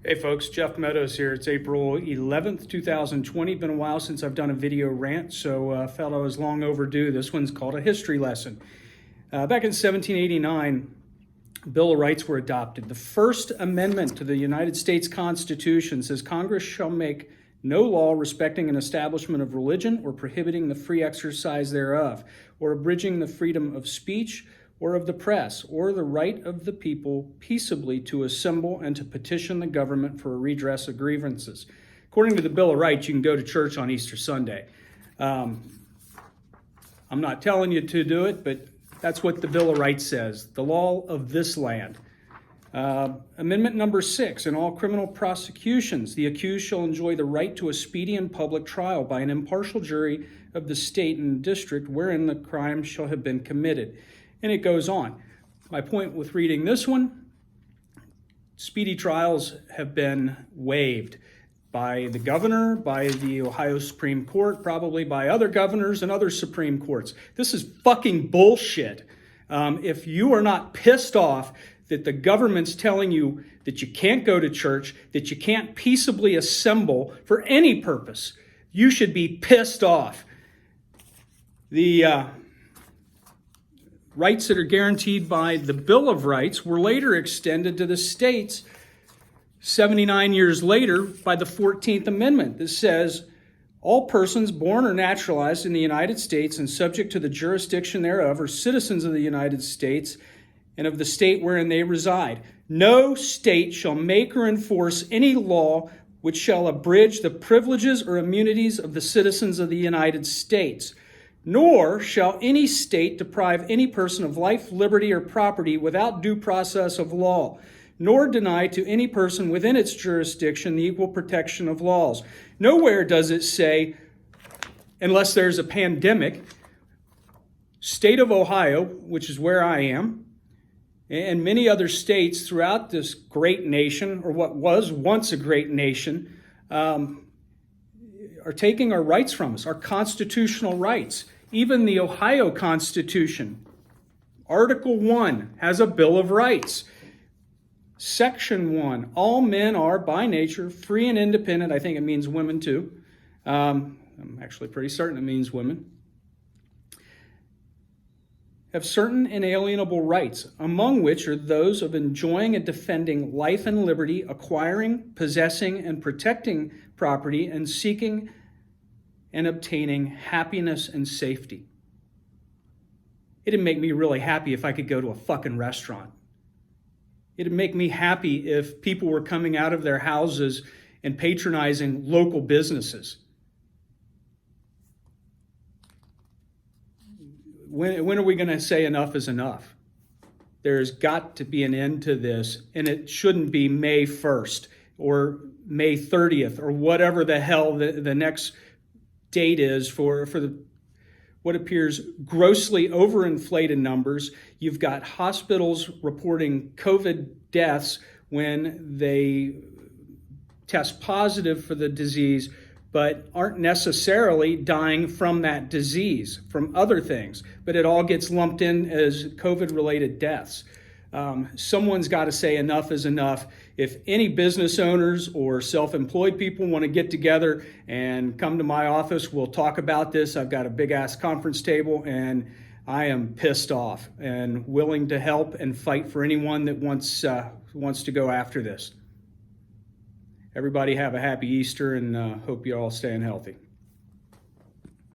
Hey folks, Jeff Meadows here. It's April 11th, 2020. Been a while since I've done a video rant, so felt I was long overdue. This one's called A History Lesson. Back in 1789, Bill of Rights were adopted. The First Amendment to the United States Constitution says Congress shall make no law respecting an establishment of religion or prohibiting the free exercise thereof, or abridging the freedom of speech or of the press, or the right of the people peaceably to assemble and to petition the government for a redress of grievances. According to the Bill of Rights, you can go to church on Easter Sunday. I'm not telling you to do it, but that's what the Bill of Rights says, the law of this land. Amendment number 6, in all criminal prosecutions, the accused shall enjoy the right to a speedy and public trial by an impartial jury of the state and district wherein the crime shall have been committed. And it goes on. My point with reading this one, speedy trials have been waived by the governor, by the Ohio Supreme Court, probably by other governors and other Supreme Courts. This is fucking bullshit. If you are not pissed off that the government's telling you that you can't go to church, that you can't peaceably assemble for any purpose, you should be pissed off. The rights that are guaranteed by the Bill of Rights were later extended to the states 79 years later by the 14th Amendment that says, all persons born or naturalized in the United States and subject to the jurisdiction thereof are citizens of the United States and of the state wherein they reside. No state shall make or enforce any law which shall abridge the privileges or immunities of the citizens of the United States. Nor shall any state deprive any person of life, liberty, or property without due process of law, nor deny to any person within its jurisdiction the equal protection of laws. Nowhere does it say, unless there's a pandemic, state of Ohio, which is where I am, and many other states throughout this great nation, or what was once a great nation, are taking our rights from us, our constitutional rights. Even the Ohio Constitution, Article 1, has a Bill of Rights. Section 1, all men are by nature free and independent. I think it means women too. I'm actually pretty certain it means women. Have certain inalienable rights, among which are those of enjoying and defending life and liberty, acquiring, possessing, and protecting property, and seeking and obtaining happiness and safety. It'd make me really happy if I could go to a fucking restaurant. It'd make me happy if people were coming out of their houses and patronizing local businesses. When are we going to say enough is enough? There's got to be an end to this, and it shouldn't be May 1st or May 30th or whatever the hell the next date is for what appears grossly overinflated numbers. You've got hospitals reporting COVID deaths when they test positive for the disease, but aren't necessarily dying from that disease, from other things. But it all gets lumped in as COVID-related deaths. Someone's got to say enough is enough. If any business owners or self-employed people want to get together and come to my office, we'll talk about this. I've got a big-ass conference table, and I am pissed off and willing to help and fight for anyone that wants to go after this. Everybody have a happy Easter, and hope you're all staying healthy.